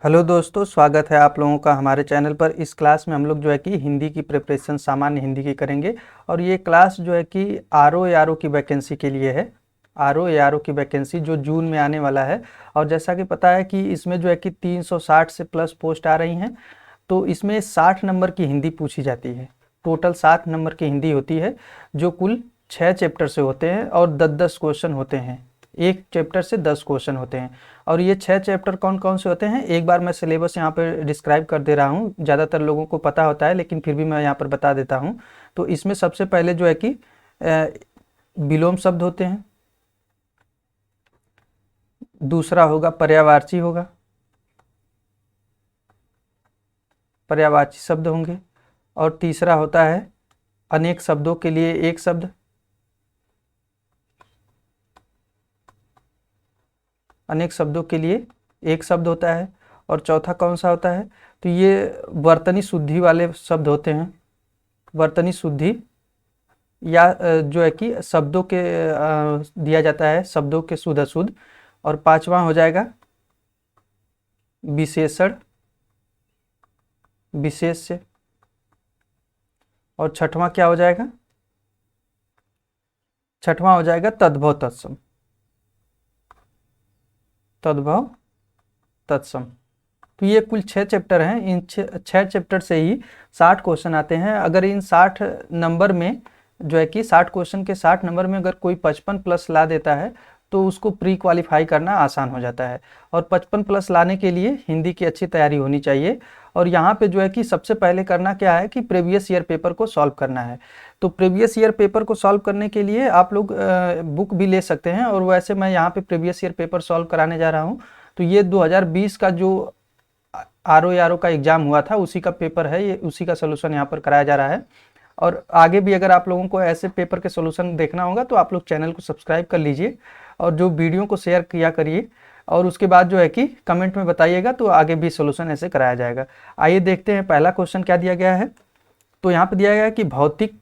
Hello दोस्तों, स्वागत है आप लोगों का हमारे चैनल पर। इस क्लास में हम लोग जो है कि हिंदी की प्रिपरेशन सामान्य हिंदी की करेंगे। और ये क्लास जो है कि आर ओ की वैकेंसी के लिए है। आर ओ की वैकेंसी जो जून में आने वाला है। और जैसा कि पता है कि इसमें जो है कि 360 से प्लस पोस्ट आ रही हैं। तो इसमें 60 नंबर की हिंदी पूछी जाती है। टोटल 60 नंबर की हिंदी होती है, जो कुल 6 चैप्टर से होते हैं और 10-10 क्वेश्चन होते हैं। एक चैप्टर से 10 क्वेश्चन होते हैं। और ये 6 चैप्टर कौन कौन से होते हैं, एक बार मैं सिलेबस यहाँ पर डिस्क्राइब कर दे रहा हूँ। ज़्यादातर लोगों को पता होता है, लेकिन फिर भी मैं यहाँ पर बता देता हूँ। तो इसमें सबसे पहले जो है कि विलोम शब्द होते हैं। दूसरा होगा पर्यायवाची होगा, पर्यायवाची शब्द होंगे। और तीसरा होता है अनेक शब्दों के लिए एक शब्द। अनेक शब्दों के लिए एक शब्द होता है। और चौथा कौन सा होता है, तो ये वर्तनी शुद्धि वाले शब्द होते हैं। वर्तनी शुद्धि या जो है कि शब्दों के दिया जाता है, शब्दों के शुद्ध अशुद्ध। और पांचवा हो जाएगा विशेषण, विशेष्य। और छठवां क्या हो जाएगा, छठवां हो जाएगा तद्भव तत्सम। तद्भव तत्सम। तो ये कुल 6 चैप्टर हैं। इन 6 चैप्टर से ही 60 क्वेश्चन आते हैं। अगर इन 60 नंबर में जो है कि 60 क्वेश्चन के 60 नंबर में अगर कोई 55 प्लस ला देता है तो उसको प्री क्वालिफाई करना आसान हो जाता है। और 55 प्लस लाने के लिए हिंदी की अच्छी तैयारी होनी चाहिए। और यहाँ पे जो है कि सबसे पहले करना क्या है कि प्रीवियस ईयर पेपर को सॉल्व करना है। तो प्रीवियस ईयर पेपर को सॉल्व करने के लिए आप लोग बुक भी ले सकते हैं। और वैसे मैं यहाँ पे प्रीवियस ईयर पेपर सॉल्व कराने जा रहा हूँ। तो ये 2020 का जो आर ओ का एग्जाम हुआ था उसी का पेपर है, ये उसी का सोल्यूशन यहाँ पर कराया जा रहा है। और आगे भी अगर आप लोगों को ऐसे पेपर के सोल्यूशन देखना होगा तो आप लोग चैनल को सब्सक्राइब कर लीजिए और जो वीडियो को शेयर किया करिए। और उसके बाद जो है कि कमेंट में बताइएगा, तो आगे भी सोल्यूशन ऐसे कराया जाएगा। आइए देखते हैं पहला क्वेश्चन क्या दिया गया है। तो यहाँ पर दिया गया है कि भौतिक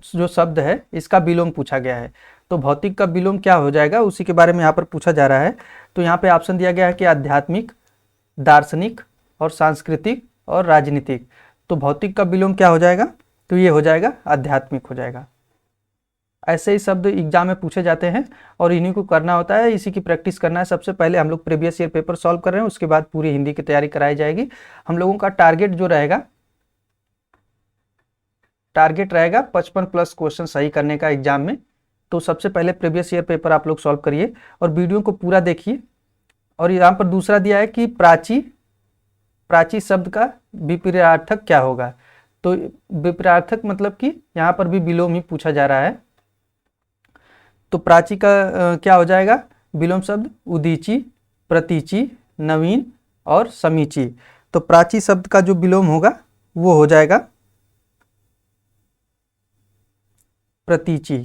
जो शब्द है इसका विलोम पूछा गया है। तो भौतिक का विलोम क्या हो जाएगा उसी के बारे में यहाँ पर पूछा जा रहा है। तो यहाँ पे ऑप्शन दिया गया है कि आध्यात्मिक, दार्शनिक और सांस्कृतिक और राजनीतिक। तो भौतिक का विलोम क्या हो जाएगा, तो ये हो जाएगा आध्यात्मिक हो जाएगा। ऐसे ही शब्द एग्जाम में पूछे जाते हैं और इन्हीं को करना होता है, इसी की प्रैक्टिस करना है। सबसे पहले हम लोग प्रीवियस ईयर पेपर सॉल्व कर रहे हैं, उसके बाद पूरी हिंदी की तैयारी कराई जाएगी। हम लोगों का टारगेट जो रहेगा, टारगेट रहेगा 55 प्लस क्वेश्चन सही करने का एग्जाम में। तो सबसे पहले प्रीवियस ईयर पेपर आप लोग सॉल्व करिए और वीडियो को पूरा देखिए। और यहाँ पर दूसरा दिया है कि प्राची, प्राची शब्द का विपरीतार्थक क्या होगा। तो विपरीतार्थक मतलब कि यहाँ पर भी विलोम ही पूछा जा रहा है। तो प्राची का क्या हो जाएगा विलोम शब्द, उदीची, प्रतीची, नवीन और समीची। तो प्राची शब्द का जो विलोम होगा वो हो जाएगा प्रतीची।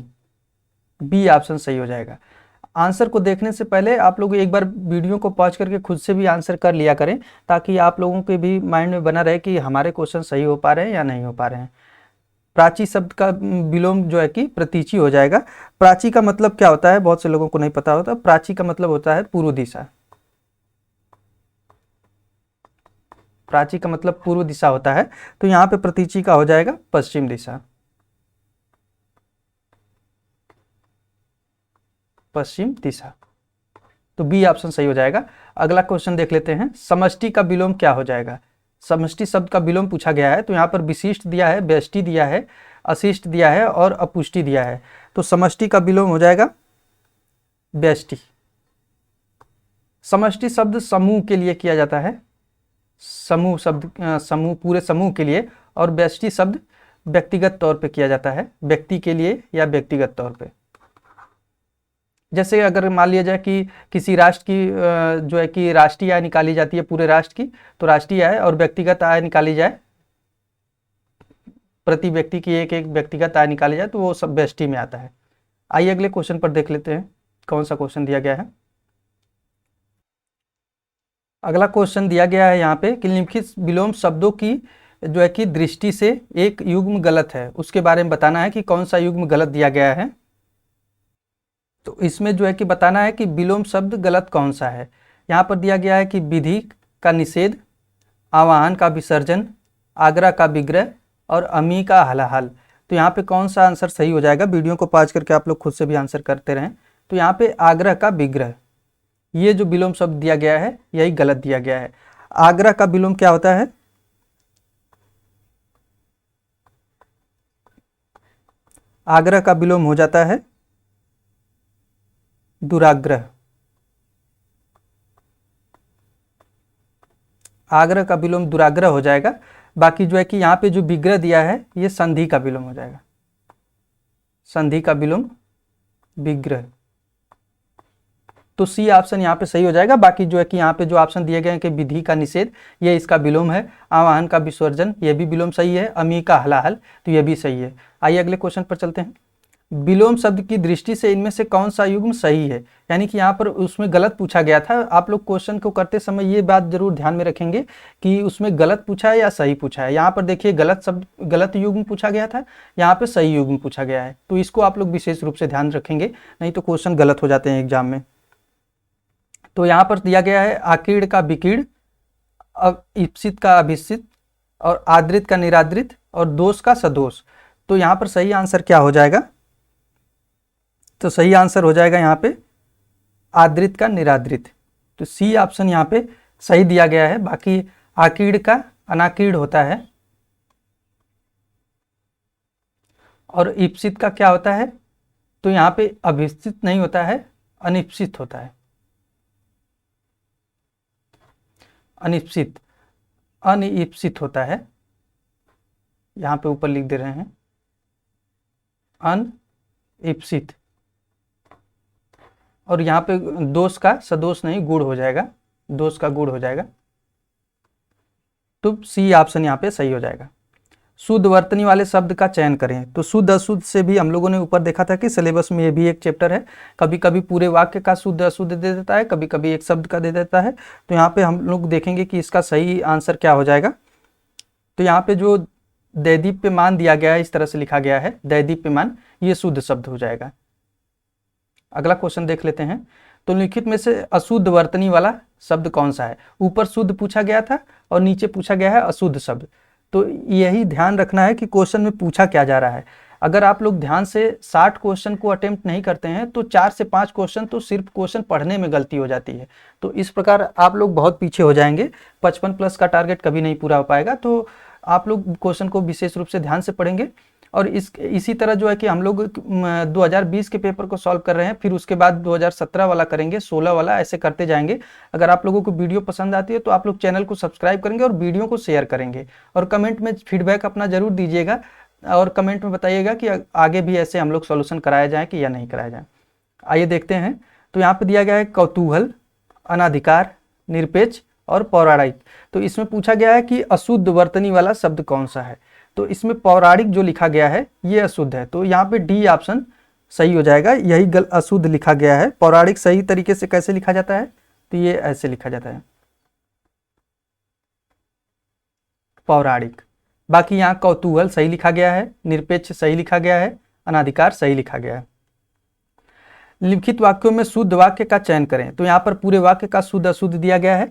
बी ऑप्शन सही हो जाएगा। आंसर को देखने से पहले आप लोग एक बार वीडियो को पॉज करके खुद से भी आंसर कर लिया करें, ताकि आप लोगों के भी माइंड में बना रहे कि हमारे क्वेश्चन सही हो पा रहे हैं या नहीं हो पा रहे हैं। प्राची शब्द का विलोम जो है कि प्रतीची हो जाएगा। प्राची का मतलब क्या होता है, बहुत से लोगों को नहीं पता होता। प्राची का मतलब होता है पूर्व दिशा। प्राची का मतलब पूर्व दिशा होता है। तो यहाँ पे प्रतीची का हो जाएगा पश्चिम दिशा, पश्चिम दिशा। तो बी ऑप्शन सही हो जाएगा। अगला क्वेश्चन देख लेते हैं, समष्टि का विलोम क्या हो जाएगा। समष्टि शब्द का विलोम पूछा गया है। तो यहाँ पर विशिष्ट दिया है, व्यष्टि दिया है, अशिष्ट दिया है और अपुष्टि दिया है। तो समष्टि का विलोम हो जाएगा व्यष्टि। समष्टि शब्द समूह के लिए किया जाता है, समूह शब्द, समूह, पूरे समूह के लिए। और व्यष्टि शब्द व्यक्तिगत तौर पे किया जाता है, व्यक्ति के लिए या व्यक्तिगत तौर पे। जैसे अगर मान लिया जाए कि किसी राष्ट्र की जो है कि राष्ट्रीय आय निकाली जाती है पूरे राष्ट्र की, तो राष्ट्रीय आय, और व्यक्तिगत आय निकाली जाए, प्रति व्यक्ति की एक एक व्यक्तिगत आय निकाली जाए, तो वो सब व्यष्टि में आता है। आइए अगले क्वेश्चन पर देख लेते हैं कौन सा क्वेश्चन दिया गया है। अगला क्वेश्चन दिया गया है यहाँ पे कि निम्नलिखित विलोम शब्दों की जो है कि दृष्टि से एक युग्म गलत है, उसके बारे में बताना है कि कौन सा युग्म गलत दिया गया है। तो इसमें जो है कि बताना है कि विलोम शब्द गलत कौन सा है। यहाँ पर दिया गया है कि विधि, का निषेध, आवाहन का विसर्जन, आगरा का विग्रह और अमी का हलाहल। तो यहाँ पे कौन सा आंसर सही हो जाएगा? वीडियो को पॉज करके आप लोग खुद से भी आंसर करते रहें। तो यहाँ पे आगरा का विग्रह, ये जो विलोम शब्द दिया गया है यही गलत दिया गया है। आगरा का विलोम क्या होता है? आगरा का विलोम हो जाता है दुराग्रह। आग्रह का विलोम दुराग्रह हो जाएगा। बाकी जो है कि यहाँ पे जो विग्रह दिया है ये संधि का विलोम हो जाएगा, संधि का विलोम विग्रह। तो सी ऑप्शन यहाँ पे सही हो जाएगा। बाकी जो है कि यहाँ पे जो ऑप्शन दिए गए हैं कि विधि का निषेध ये इसका विलोम है, आवाहन का विसर्जन ये भी विलोम सही है, अमी का हलाहल तो ये भी सही है। आइए अगले क्वेश्चन पर चलते हैं। विलोम शब्द की दृष्टि से इनमें से कौन सा युग्म सही है? यानी कि यहाँ पर उसमें गलत पूछा गया था। आप लोग क्वेश्चन को करते समय ये बात जरूर ध्यान में रखेंगे कि उसमें गलत पूछा है या सही पूछा है। यहाँ पर देखिए गलत शब्द, गलत युग्म पूछा गया था, यहाँ पे सही युग्म पूछा गया है। तो इसको आप लोग विशेष रूप से ध्यान रखेंगे, नहीं तो क्वेश्चन गलत हो जाते हैं एग्जाम में। तो यहाँ पर दिया गया है आकीर्ण का विकीर्ण, ईप्सित का अभिसित और आदृत का निरादृत और दोष का सदोष। तो यहाँ पर सही आंसर क्या हो जाएगा? तो सही आंसर हो जाएगा यहाँ पे आदृत का निरादृत। तो सी ऑप्शन यहाँ पे सही दिया गया है। बाकी आकीर्ण का अनाकीर्ण होता है और ईप्सित का क्या होता है? तो यहाँ पे अभिसित नहीं होता है, अनिप्सित होता है। अनिप्सित, अनिप्सित होता है। यहाँ पे ऊपर लिख दे रहे हैं अनइप्सित। और यहाँ पे दोष का सदोष नहीं, गुण हो जाएगा, दोष का गुण हो जाएगा। तो सी ऑप्शन यहाँ पे सही हो जाएगा। शुद्ध वर्तनी वाले शब्द का चयन करें। तो शुद्ध अशुद्ध से भी हम लोगों ने ऊपर देखा था कि सिलेबस में ये भी एक चैप्टर है। कभी कभी पूरे वाक्य का शुद्ध अशुद्ध दे देता है, कभी कभी एक शब्द का दे देता है। तो यहाँ पे हम लोग देखेंगे कि इसका सही आंसर क्या हो जाएगा। तो यहाँ पे जो दैदीप्यमान दिया गया है, इस तरह से लिखा गया है दैदीप्यमान, ये शुद्ध शब्द हो जाएगा। अगला क्वेश्चन देख लेते हैं। तो लिखित में से अशुद्ध वर्तनी वाला शब्द कौन सा है? ऊपर शुद्ध पूछा गया था और नीचे पूछा गया है अशुद्ध शब्द। तो यही ध्यान रखना है कि क्वेश्चन में पूछा क्या जा रहा है। अगर आप लोग ध्यान से 60 क्वेश्चन को अटेम्प्ट नहीं करते हैं तो 4 से 5 क्वेश्चन तो सिर्फ क्वेश्चन पढ़ने में गलती हो जाती है। तो इस प्रकार आप लोग बहुत पीछे हो जाएंगे, 55+ का टारगेट कभी नहीं पूरा हो पाएगा। तो आप लोग क्वेश्चन को विशेष रूप से ध्यान से पढ़ेंगे। और इसी तरह जो है कि हम लोग 2020 के पेपर को सॉल्व कर रहे हैं, फिर उसके बाद 2017 वाला करेंगे, 16 वाला, ऐसे करते जाएंगे। अगर आप लोगों को वीडियो पसंद आती है तो आप लोग चैनल को सब्सक्राइब करेंगे और वीडियो को शेयर करेंगे। और कमेंट में फीडबैक अपना जरूर दीजिएगा और कमेंट में बताइएगा कि आगे भी ऐसे हम लोग सॉल्यूशन कराया जाए कि या नहीं कराया जाए। आइए देखते हैं। तो यहाँ पे दिया गया है कौतूहल, अनाधिकार, निरपेक्ष और पौराणिक। तो इसमें पूछा गया है कि अशुद्ध वर्तनी वाला शब्द कौन सा है? तो इसमें पौराणिक जो लिखा गया है ये अशुद्ध है। तो यहाँ पे डी ऑप्शन सही हो जाएगा। यही अशुद्ध लिखा गया है। पौराणिक सही तरीके से कैसे लिखा जाता है? तो ये ऐसे लिखा जाता है, पौराणिक। बाकी यहाँ कौतूहल सही लिखा गया है, निरपेक्ष सही लिखा गया है, अनाधिकार सही लिखा गया है। लिखित वाक्यों में शुद्ध वाक्य का चयन करें। तो यहाँ पर पूरे वाक्य का शुद्ध अशुद्ध दिया गया है।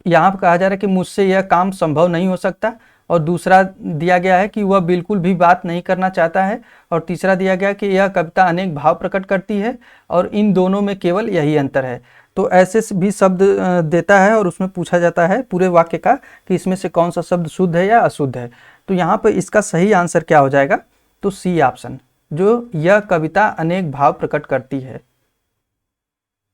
यहाँ पर कहा जा रहा है कि मुझसे यह काम संभव नहीं हो सकता, और दूसरा दिया गया है कि वह बिल्कुल भी बात नहीं करना चाहता है, और तीसरा दिया गया कि यह कविता अनेक भाव प्रकट करती है और इन दोनों में केवल यही अंतर है। तो ऐसे भी शब्द देता है और उसमें पूछा जाता है पूरे वाक्य का कि इसमें से कौन सा शब्द शुद्ध है या अशुद्ध है। तो यहाँ पर इसका सही आंसर क्या हो जाएगा? तो सी ऑप्शन, जो यह कविता अनेक भाव प्रकट करती है,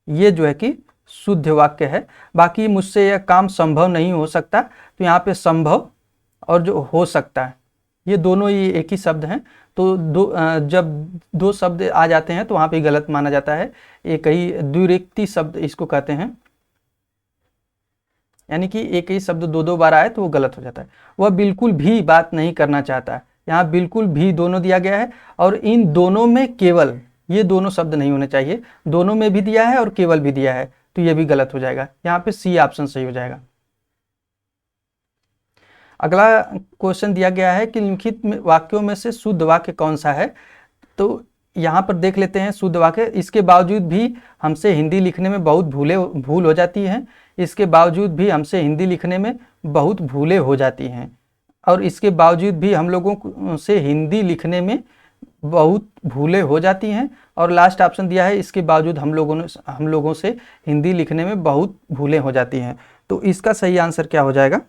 ये जो है कि शुद्ध वाक्य है। बाकी मुझसे यह काम संभव नहीं हो सकता, तो यहाँ पे संभव और जो हो सकता है ये दोनों ही एक ही शब्द हैं। तो जब दो शब्द आ जाते हैं तो वहाँ पे गलत माना जाता है। एक ही द्विरेक्ति शब्द इसको कहते हैं, यानी कि एक ही शब्द दो बार आए तो वो गलत हो जाता है। वह बिल्कुल भी बात नहीं करना चाहता है, यहाँ बिल्कुल भी दोनों दिया गया है और इन दोनों में केवल, ये दोनों शब्द नहीं होने चाहिए, दोनों में भी दिया है और केवल भी दिया है, तो ये भी गलत हो जाएगा। यहाँ पे सी ऑप्शन सही हो जाएगा। अगला क्वेश्चन दिया गया है कि लिखित वाक्यों में से शुद्ध वाक्य कौन सा है। तो यहाँ पर देख लेते हैं शुद्ध वाक्य। इसके बावजूद भी हमसे हिंदी लिखने में बहुत भूल हो जाती है। इसके बावजूद भी हमसे हिंदी लिखने में बहुत भूलें हो जाती हैं। और इसके बावजूद भी हम लोगों से हिंदी लिखने में बहुत भूलें हो जाती हैं। और लास्ट ऑप्शन दिया है, इसके बावजूद हम लोगों से हिंदी लिखने में बहुत भूलें हो जाती हैं। तो इसका सही आंसर क्या हो जाएगा?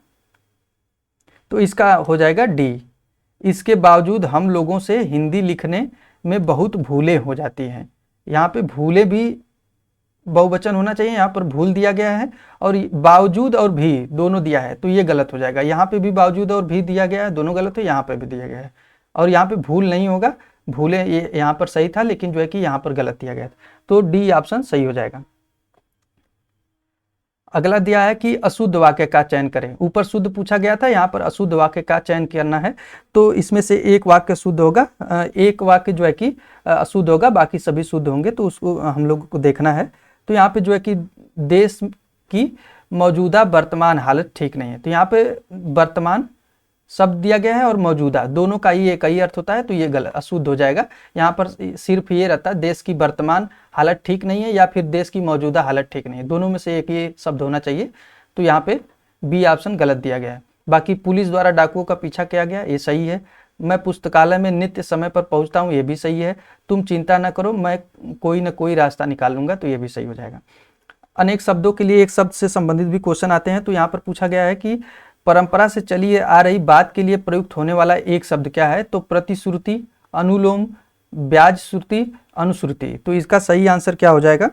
तो इसका हो जाएगा डी, इसके बावजूद हम लोगों से हिंदी लिखने में बहुत भूलें हो जाती हैं। यहाँ पे भूलें भी बहुवचन होना चाहिए, यहाँ पर भूल दिया गया है, और बावजूद और भी दोनों दिया है, तो ये गलत हो जाएगा। यहाँ पे भी बावजूद और भी दिया गया है, दोनों गलत है, यहाँ पे भी दिया गया है, और यहाँ पे भूल नहीं होगा, भूले ये यहाँ पर सही था, लेकिन जो है कि यहाँ पर गलत दिया गया था। तो डी ऑप्शन सही हो जाएगा। अगला दिया है कि अशुद्ध वाक्य का चयन करें। ऊपर शुद्ध पूछा गया था, यहाँ पर अशुद्ध वाक्य का चयन करना है। तो इसमें से एक वाक्य शुद्ध होगा, एक वाक्य जो है कि अशुद्ध होगा, बाकी सभी शुद्ध होंगे, तो उसको हम लोग को देखना है। तो यहाँ पे जो है कि देश की मौजूदा वर्तमान हालत ठीक नहीं है, तो यहाँ पे वर्तमान शब्द दिया गया है और मौजूदा, दोनों का ही एक ही अर्थ होता है, तो ये गलत अशुद्ध हो जाएगा। यहाँ पर सिर्फ ये रहता है देश की वर्तमान हालत ठीक नहीं है या फिर देश की मौजूदा हालत ठीक नहीं है, दोनों में से एक ये शब्द होना चाहिए। तो यहाँ पे बी ऑप्शन गलत दिया गया है। बाकी पुलिस द्वारा डाकुओं का पीछा किया गया, ये सही है। मैं पुस्तकालय में नित्य समय पर पहुँचता हूँ, ये भी सही है। तुम चिंता न करो, मैं कोई ना कोई रास्ता निकाल लूँगा, तो ये भी सही हो जाएगा। अनेक शब्दों के लिए एक शब्द से संबंधित भी क्वेश्चन आते हैं। तो यहाँ पर पूछा गया है कि परंपरा से चली आ रही बात के लिए प्रयुक्त होने वाला एक शब्द क्या है? तो प्रतिश्रुति, अनुलोम, ब्याज श्रुति, अनुश्रुति। तो इसका सही आंसर क्या हो जाएगा?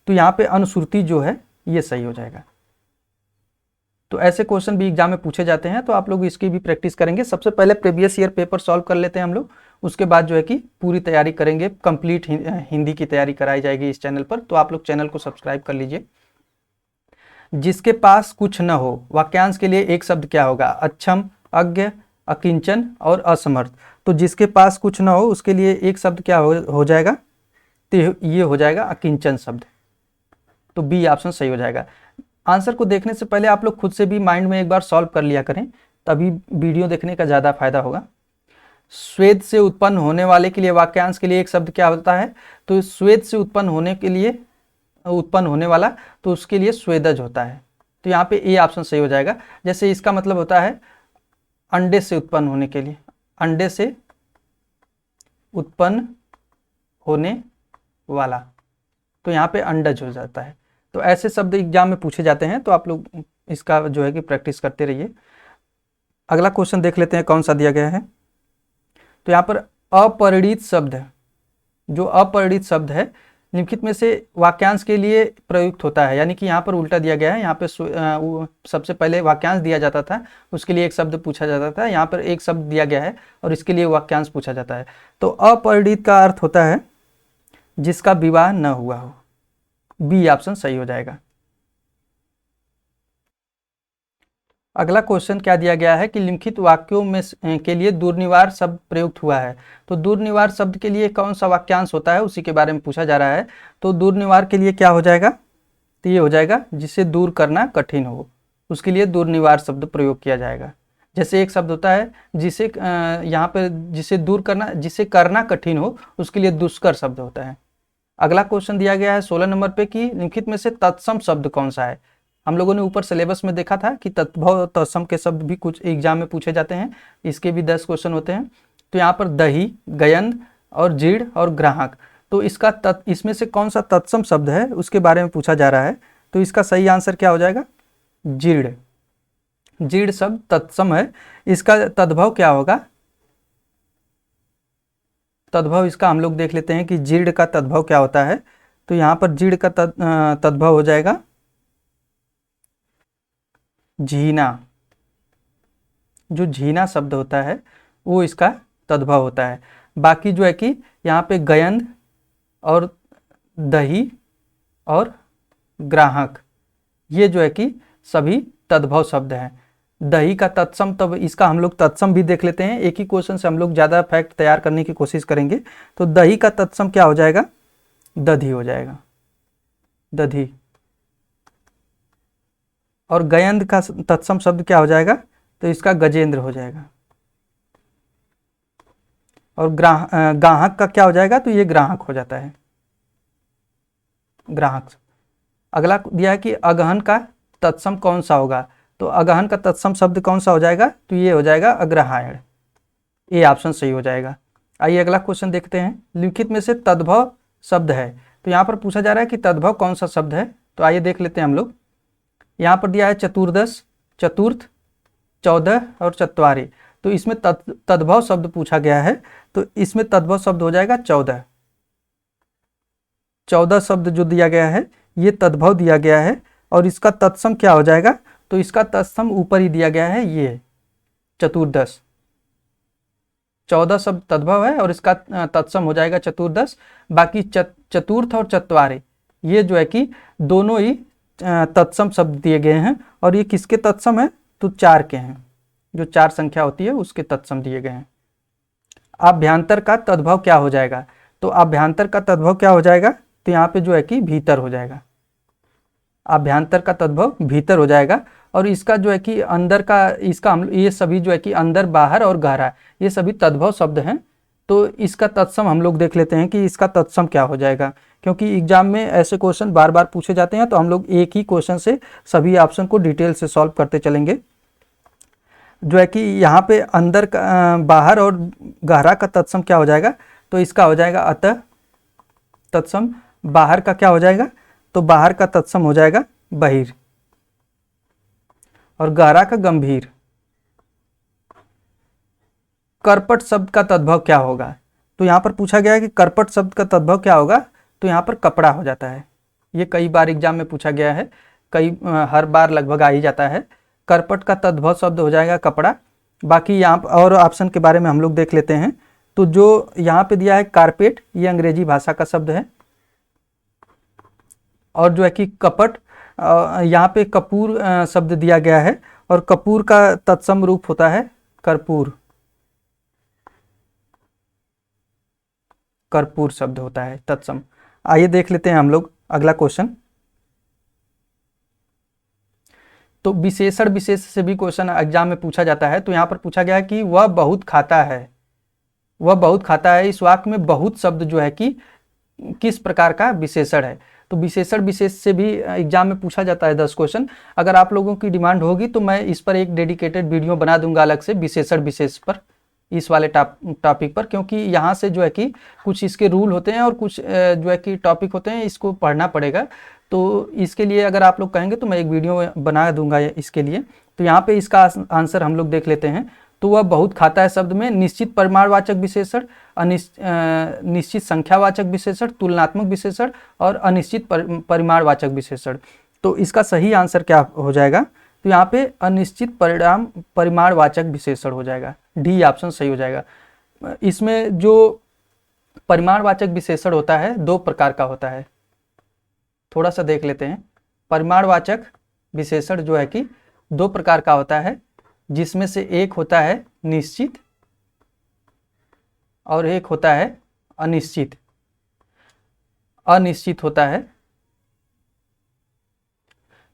तो यहाँ पे अनुश्रुति जो है ये सही हो जाएगा। तो ऐसे क्वेश्चन भी एग्जाम में पूछे जाते हैं, तो आप लोग इसकी भी प्रैक्टिस करेंगे। सबसे पहले प्रीवियस ईयर पेपर सॉल्व कर लेते हैं हम लोग, उसके बाद जो है कि पूरी तैयारी करेंगे, कंप्लीट हिंदी की तैयारी कराई जाएगी इस चैनल पर। तो आप लोग चैनल को सब्सक्राइब कर लीजिए। जिसके पास कुछ न हो, वाक्यांश के लिए एक शब्द क्या होगा? अक्षम, अज्ञ, अकिंचन और असमर्थ। तो जिसके पास कुछ न हो उसके लिए एक शब्द क्या हो जाएगा? तो ये हो जाएगा अकिंचन शब्द। तो बी ऑप्शन सही हो जाएगा। आंसर को देखने से पहले आप लोग खुद से भी माइंड में एक बार सॉल्व कर लिया करें, तभी वीडियो देखने का ज़्यादा फायदा होगा। स्वेद से उत्पन्न होने वाले के लिए वाक्यांश के लिए एक शब्द क्या होता है? तो स्वेद से उत्पन्न होने वाला, तो उसके लिए स्वेदज होता है। तो यहाँ पे ए ऑप्शन सही हो जाएगा। जैसे इसका मतलब होता है अंडे से उत्पन्न होने के लिए, अंडे से उत्पन्न होने वाला, तो यहाँ पे अंडज हो जाता है। तो ऐसे शब्द एग्जाम में पूछे जाते हैं, तो आप लोग इसका जो है कि प्रैक्टिस करते रहिए। अगला क्वेश्चन देख लेते हैं कौन सा दिया गया है। तो यहाँ पर अपरिणित शब्द, जो अपरिणित शब्द है निम्नलिखित में से वाक्यांश के लिए प्रयुक्त होता है, यानी कि यहाँ पर उल्टा दिया गया है। यहाँ पे सबसे पहले वाक्यांश दिया जाता था, उसके लिए एक शब्द पूछा जाता था, यहाँ पर एक शब्द दिया गया है और इसके लिए वाक्यांश पूछा जाता है। तो अपरिणित का अर्थ होता है जिसका विवाह न हुआ हो। बी ऑप्शन सही हो जाएगा। अगला क्वेश्चन क्या दिया गया है कि लिखित वाक्यों में के लिए दुर्निवार शब्द प्रयुक्त हुआ है। तो दुर्निवार शब्द के लिए कौन सा वाक्यांश होता है, उसी के बारे में पूछा जा रहा है। तो दुर्निवार के लिए क्या हो जाएगा? तो ये हो जाएगा जिसे दूर करना कठिन हो, उसके लिए दुर्निवार शब्द प्रयोग किया जाएगा। जैसे एक शब्द होता है जिसे यहाँ पर जिसे दूर करना, जिसे करना कठिन हो, उसके लिए दुष्कर शब्द होता है। अगला क्वेश्चन दिया गया है 16 नंबर पे कि निम्नलिखित में से तत्सम शब्द कौन सा है। हम लोगों ने ऊपर सिलेबस में देखा था कि तत्भव तत्सम के शब्द भी कुछ एग्जाम में पूछे जाते हैं, इसके भी 10 क्वेश्चन होते हैं। तो यहाँ पर दही, गयंद और जीड़ और ग्राहक, तो इसमें से कौन सा तत्सम शब्द है उसके बारे में पूछा जा रहा है। तो इसका सही आंसर क्या हो जाएगा? जीड़। जीड़ शब्द तत्सम है। इसका तद्भव क्या होगा? तद्भव इसका हम लोग देख लेते हैं कि जीर्ण का तद्भव क्या होता है। तो यहाँ पर जीर्ण का तद्भव हो जाएगा झीना। जो झीना शब्द होता है वो इसका तद्भव होता है। बाकी जो है कि यहाँ पे गयंद और दही और ग्राहक, ये जो है कि सभी तद्भव शब्द हैं। दही का तत्सम, तब इसका हम लोग तत्सम भी देख लेते हैं। एक ही क्वेश्चन से हम लोग ज़्यादा फैक्ट तैयार करने की कोशिश करेंगे। तो दही का तत्सम क्या हो जाएगा? दधी हो जाएगा, दधी। और गयंद का तत्सम शब्द क्या हो जाएगा? तो इसका गजेंद्र हो जाएगा। और ग्राहक का क्या हो जाएगा? तो ये ग्राहक हो जाता है, ग्राहक। अगला दिया है कि अगहन का तत्सम कौन सा होगा? तो अगहन का तत्सम शब्द कौन सा हो जाएगा? तो ये हो जाएगा अग्रहायण। ये ऑप्शन सही हो जाएगा। आइए अगला क्वेश्चन देखते हैं। लिखित में से तद्भव शब्द है, तो यहाँ पर पूछा जा रहा है कि तद्भव कौन सा शब्द है। तो आइए देख लेते हैं हम लोग। यहाँ पर दिया है चतुर्दश, चतुर्थ, 14 और चत्वारि। तो इसमें तद्भव शब्द पूछा गया है, तो इसमें तद्भव शब्द हो जाएगा 14। 14 शब्द जो दिया गया है ये तद्भव दिया गया है, और इसका तत्सम क्या हो जाएगा? तो इसका तत्सम ऊपर ही दिया गया है, ये चतुर्दश। 14 शब्द तद्भव है और इसका तत्सम हो जाएगा चतुर्दश। बाकी चतुर्थ और चत्वारि ये जो है कि दोनों ही तत्सम शब्द दिए गए हैं, और ये किसके तत्सम है? तो 4 के हैं, जो 4 संख्या होती है उसके तत्सम दिए गए हैं। आभ्यंतर का तद्भव क्या हो जाएगा? तो आभ्यंतर का तद्भव क्या हो जाएगा? तो यहाँ पे जो है कि भीतर हो जाएगा। आभ्यंतर का तद्भव भीतर हो जाएगा, और इसका जो है कि अंदर का, इसका हम ये सभी जो है कि अंदर, बाहर और गहरा, ये सभी तद्भव शब्द हैं। तो इसका तत्सम हम लोग देख लेते हैं कि इसका तत्सम क्या हो जाएगा, क्योंकि एग्जाम में ऐसे क्वेश्चन बार बार पूछे जाते हैं, तो हम लोग एक ही क्वेश्चन से सभी ऑप्शन को डिटेल से सॉल्व करते चलेंगे। जो है कि यहाँ पे अंदर का, बाहर और गहरा का तत्सम क्या हो जाएगा? तो इसका हो जाएगा अतः तत्सम। बाहर का क्या हो जाएगा? तो बाहर का तत्सम हो जाएगा बहिर, और गहरा का गंभीर। करपट शब्द का तद्भव क्या होगा? तो यहाँ पर पूछा गया है कि करपट शब्द का तद्भव क्या होगा? तो यहाँ पर कपड़ा हो जाता है। ये कई बार एग्जाम में पूछा गया है, हर बार लगभग आ ही जाता है। करपट का तद्भव शब्द हो जाएगा कपड़ा। बाकी यहाँ और ऑप्शन के बारे में हम लोग देख लेते हैं। तो जो यहाँ पे दिया है कारपेट, ये अंग्रेजी भाषा का शब्द है, और जो है कि कपट, यहाँ पे कपूर शब्द दिया गया है, और कपूर का तत्सम रूप होता है कर्पूर। कर्पूर शब्द होता है तत्सम। आइए देख लेते हैं हम लोग अगला क्वेश्चन। तो विशेषण विशेष से भी क्वेश्चन एग्जाम में पूछा जाता है। तो यहाँ पर पूछा गया है कि वह बहुत खाता है। वह बहुत खाता है, इस वाक्य में बहुत शब्द जो है कि किस प्रकार का विशेषण है? तो विशेषण विशेष से भी एग्जाम में पूछा जाता है 10 क्वेश्चन। अगर आप लोगों की डिमांड होगी तो मैं इस पर एक डेडिकेटेड वीडियो बना दूंगा अलग से, विशेषण विशेष पर, इस वाले टॉपिक पर, क्योंकि यहाँ से जो है कि कुछ इसके रूल होते हैं और कुछ जो है कि टॉपिक होते हैं, इसको पढ़ना पड़ेगा। तो इसके लिए अगर आप लोग कहेंगे तो मैं एक वीडियो बना दूंगा इसके लिए। तो यहाँ पे इसका आंसर हम लोग देख लेते हैं। तो वह बहुत खाता है शब्द में निश्चित परिमाणवाचक विशेषण, निश्चित संख्यावाचक विशेषण, तुलनात्मक विशेषण और अनिश्चित परिमाणवाचक विशेषण। तो इसका सही आंसर क्या हो जाएगा? तो यहाँ पे अनिश्चित परिमाणवाचक विशेषण हो जाएगा, डी ऑप्शन सही हो जाएगा। इसमें जो परिमाणवाचक विशेषण होता है 2 प्रकार का होता है, थोड़ा सा देख लेते हैं। परिमाणवाचक विशेषण जो है कि 2 प्रकार का होता है, जिसमें से एक होता है निश्चित और एक होता है अनिश्चित। अनिश्चित होता है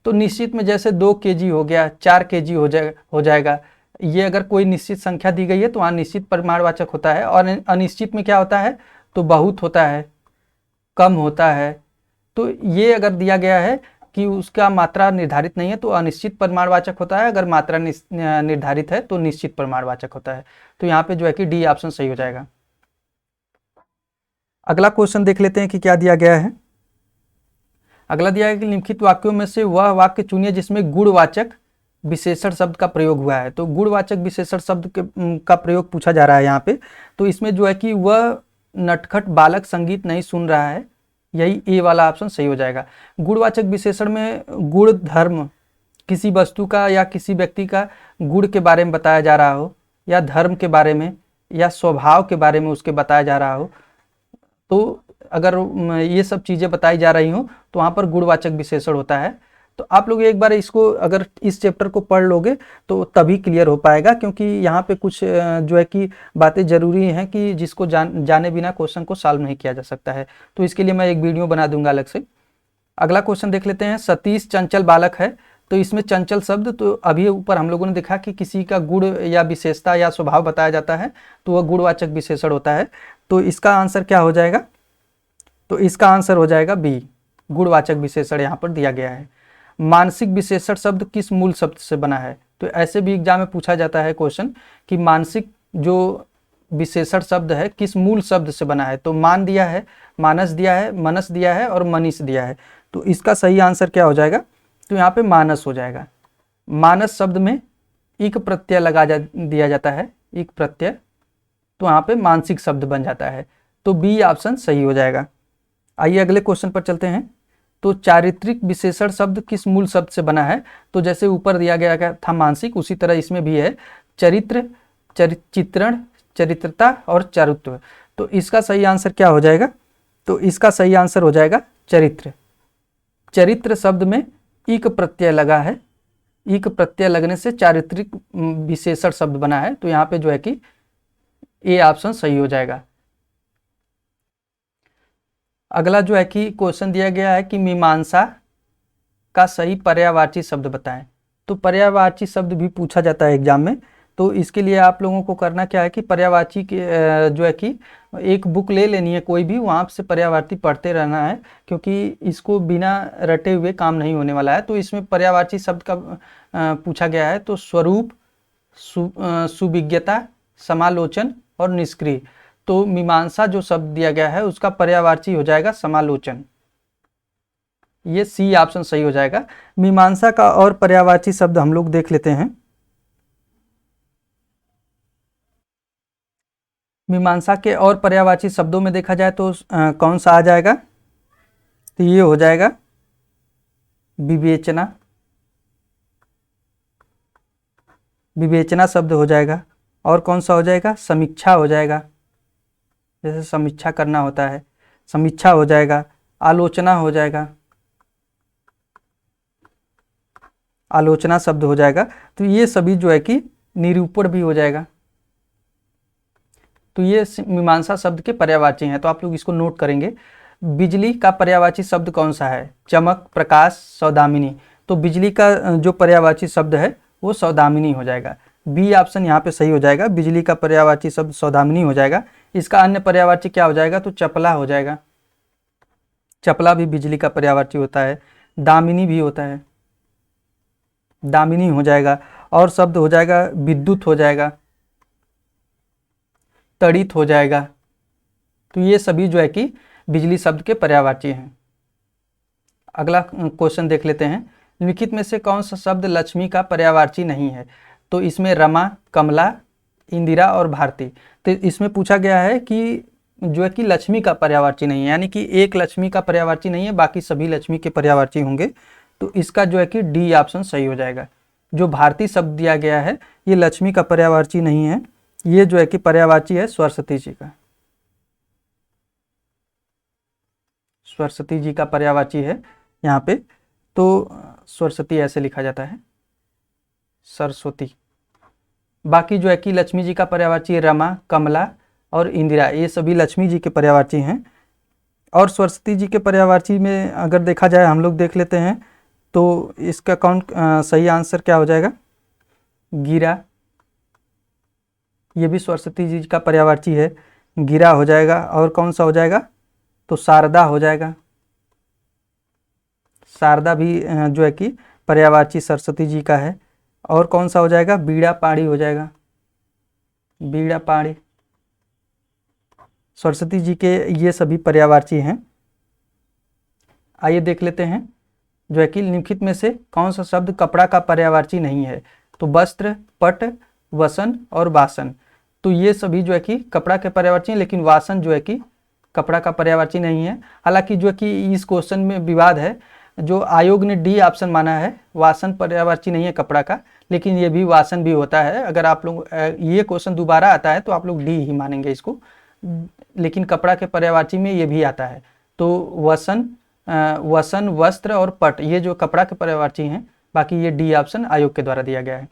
तो निश्चित में जैसे 2 kg हो गया, 4 kg हो जाएगा। ये अगर कोई निश्चित संख्या दी गई है तो वहाँ निश्चित परिमाणवाचक होता है। और अनिश्चित में क्या होता है? तो बहुत होता है, कम होता है। तो ये अगर दिया गया है कि उसका मात्रा निर्धारित नहीं है तो अनिश्चित परिमाणवाचक होता है, अगर मात्रा निर्धारित है तो निश्चित परिमाणवाचक होता है। तो यहाँ पे जो है कि डी ऑप्शन सही हो जाएगा। अगला क्वेश्चन देख लेते हैं कि क्या दिया गया है। अगला दिया है कि निम्नलिखित वाक्यों में से वह वाक्य चुनिए जिसमें गुणवाचक विशेषण शब्द का प्रयोग हुआ है। तो गुणवाचक विशेषण शब्द का प्रयोग पूछा जा रहा है यहाँ पे। तो इसमें जो है कि वह नटखट बालक संगीत नहीं सुन रहा है, यही ए वाला ऑप्शन सही हो जाएगा। गुणवाचक विशेषण में गुण, धर्म, किसी वस्तु का या किसी व्यक्ति का गुण के बारे में बताया जा रहा हो, या धर्म के बारे में या स्वभाव के बारे में उसके बताया जा रहा हो, तो अगर ये सब चीज़ें बताई जा रही हो तो वहाँ पर गुणवाचक विशेषण होता है। तो आप लोग एक बार इसको, अगर इस चैप्टर को पढ़ लोगे तो तभी क्लियर हो पाएगा, क्योंकि यहाँ पे कुछ जो है कि बातें जरूरी हैं कि जिसको जाने बिना क्वेश्चन को सॉल्व नहीं किया जा सकता है। तो इसके लिए मैं एक वीडियो बना दूंगा अलग से। अगला क्वेश्चन देख लेते हैं। सतीश चंचल बालक है। तो इसमें चंचल शब्द, तो अभी ऊपर हम लोगों ने देखा कि किसी का गुण या विशेषता या स्वभाव बताया जाता है तो वह गुणवाचक विशेषण होता है। तो इसका आंसर क्या हो जाएगा? तो इसका आंसर हो जाएगा बी, गुणवाचक विशेषण यहाँ पर दिया गया है। मानसिक विशेषण शब्द किस मूल शब्द से बना है। तो ऐसे भी एग्जाम में पूछा जाता है क्वेश्चन कि मानसिक जो विशेषण शब्द है किस मूल शब्द से बना है। तो मान दिया है, मानस दिया है, मनस दिया है और मनीष दिया है। तो इसका सही आंसर क्या हो जाएगा, तो यहाँ पे मानस हो जाएगा। मानस शब्द में इक प्रत्यय दिया जाता है, इक प्रत्यय, तो यहाँ पे मानसिक शब्द बन जाता है। तो बी ऑप्शन सही हो जाएगा। आइए अगले क्वेश्चन पर चलते हैं। तो चारित्रिक विशेषण शब्द किस मूल शब्द से बना है। तो जैसे ऊपर दिया गया था मानसिक, उसी तरह इसमें भी है चरित्र, चित्रण, चरित्रता और चारुत्व। तो इसका सही आंसर क्या हो जाएगा, तो इसका सही आंसर हो जाएगा चरित्र। चरित्र शब्द में इक प्रत्यय लगा है, इक प्रत्यय लगने से चारित्रिक विशेषण शब्द बना है। तो यहाँ पे जो है कि ए ऑप्शन सही हो जाएगा। अगला जो है कि क्वेश्चन दिया गया है कि मीमांसा का सही पर्यायवाची शब्द बताएं। तो पर्यायवाची शब्द भी पूछा जाता है एग्जाम में। तो इसके लिए आप लोगों को करना क्या है कि पर्यायवाची के जो है कि एक बुक ले लेनी है कोई भी, वहाँ से पर्यायवाची पढ़ते रहना है, क्योंकि इसको बिना रटे हुए काम नहीं होने वाला है। तो इसमें पर्यायवाची शब्द का पूछा गया है। तो स्वरूप, सुविज्ञता, समालोचन और निष्क्रिय। तो मीमांसा जो शब्द दिया गया है उसका पर्यायवाची हो जाएगा समालोचन। ये सी ऑप्शन सही हो जाएगा। मीमांसा का और पर्यायवाची शब्द हम लोग देख लेते हैं। मीमांसा के और पर्यायवाची शब्दों में देखा जाए तो कौन सा आ जाएगा, तो ये हो जाएगा विवेचना, विवेचना शब्द हो जाएगा। और कौन सा हो जाएगा, समीक्षा हो जाएगा, जैसे समीक्षा करना होता है, समीक्षा हो जाएगा। आलोचना हो जाएगा, आलोचना शब्द हो जाएगा। तो ये सभी जो है कि निरूपण भी हो जाएगा। तो ये मीमांसा शब्द के पर्यायवाची हैं। तो आप लोग इसको नोट करेंगे। बिजली का पर्यायवाची शब्द कौन सा है, चमक, प्रकाश, सौदामिनी। तो बिजली का जो पर्यायवाची शब्द है वो सौदामिनी हो जाएगा। बी ऑप्शन यहाँ पे सही हो जाएगा। बिजली का पर्यायवाची शब्द सौदामिनी हो जाएगा। इसका अन्य पर्यायवाची क्या हो जाएगा, तो चपला हो जाएगा। चपला भी बिजली का पर्यायवाची होता है। दामिनी भी होता है, दामिनी हो जाएगा। और शब्द हो जाएगा विद्युत हो जाएगा, तड़ित हो जाएगा। तो ये सभी जो है कि बिजली शब्द के पर्यायवाची हैं। अगला क्वेश्चन देख लेते हैं। निम्नलिखित में से कौन सा शब्द लक्ष्मी का पर्यायवाची नहीं है। तो इसमें रमा, कमला, इंदिरा और भारती। तो इसमें पूछा गया है कि जो है कि लक्ष्मी का पर्यायवाची नहीं है, यानी कि एक लक्ष्मी का पर्यायवाची नहीं है, बाकी सभी लक्ष्मी के पर्यायवाची होंगे। तो इसका जो है कि डी ऑप्शन सही हो जाएगा। जो भारती शब्द दिया गया है ये लक्ष्मी का पर्यायवाची नहीं है, ये जो है कि पर्यायवाची है सरस्वती जी का। सरस्वती जी का पर्यायवाची है यहाँ पे। तो सरस्वती ऐसे लिखा जाता है, सरस्वती। बाकी जो है कि लक्ष्मी जी का पर्यायवाची रमा, कमला और इंदिरा, ये सभी लक्ष्मी जी के पर्यायवाची हैं। और सरस्वती जी के पर्यायवाची में अगर देखा जाए, हम लोग देख लेते हैं, तो इसका कौन सही आंसर क्या हो जाएगा, गिरा। ये भी सरस्वती जी का पर्यायवाची है, गिरा हो जाएगा। और कौन सा हो जाएगा, तो शारदा हो जाएगा। शारदा भी जो है कि पर्यायवाची सरस्वती जी का है। और कौन सा हो जाएगा, बीड़ा पाड़ी हो जाएगा, बीड़ा पाड़ी। सरस्वती जी के ये सभी पर्यायवाची हैं। आइए देख लेते हैं जो है कि निम्नलिखित में से कौन सा शब्द कपड़ा का पर्यायवाची नहीं है। तो वस्त्र, पट, वसन और वासन। तो ये सभी जो है कि कपड़ा के पर्यायवाची हैं, लेकिन वासन जो है कि कपड़ा का पर्यायवाची नहीं है। हालांकि जो है कि इस क्वेश्चन में विवाद है, जो आयोग ने डी ऑप्शन माना है, वासन पर्यायवाची नहीं है कपड़ा का, लेकिन ये भी वासन भी होता है। अगर आप लोग ये क्वेश्चन दोबारा आता है तो आप लोग डी ही मानेंगे इसको, लेकिन कपड़ा के पर्यायवाची में ये भी आता है। तो वसन, वसन, वस्त्र और पट, ये जो कपड़ा के पर्यायवाची हैं। बाकी ये डी ऑप्शन आयोग के द्वारा दिया गया है।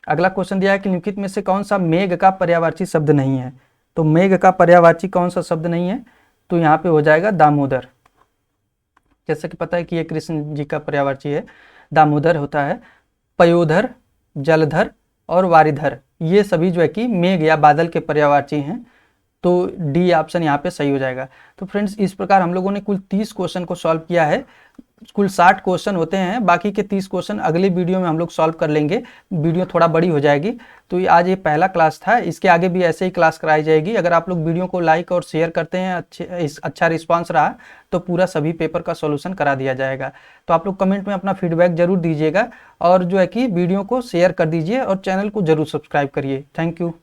अगला क्वेश्चन दिया है कि निम्नलिखित में से कौन सा मेघ का पर्यायवाची शब्द नहीं है। तो मेघ का पर्यायवाची कौन सा शब्द नहीं है, तो यहाँ पे हो जाएगा दामोदर। जैसे कि पता है कि ये कृष्ण जी का पर्यायवाची है, दामोदर होता है। पयोधर, जलधर और वारिधर, ये सभी जो है कि मेघ या बादल के पर्यायवाची हैं। तो डी ऑप्शन यहाँ पे सही हो जाएगा। तो फ्रेंड्स, इस प्रकार हम लोगों ने कुल 30 क्वेश्चन को सॉल्व किया है। कुल 60 क्वेश्चन होते हैं, बाकी के 30 क्वेश्चन अगली वीडियो में हम लोग सॉल्व कर लेंगे, वीडियो थोड़ा बड़ी हो जाएगी। तो आज ये पहला क्लास था, इसके आगे भी ऐसे ही क्लास कराई जाएगी। अगर आप लोग वीडियो को लाइक और शेयर करते हैं, अच्छा रिस्पांस रहा तो पूरा सभी पेपर का सॉल्यूशन करा दिया जाएगा। तो आप लोग कमेंट में अपना फीडबैक जरूर दीजिएगा और जो है कि वीडियो को शेयर कर दीजिए और चैनल को जरूर सब्सक्राइब करिए। Thank you.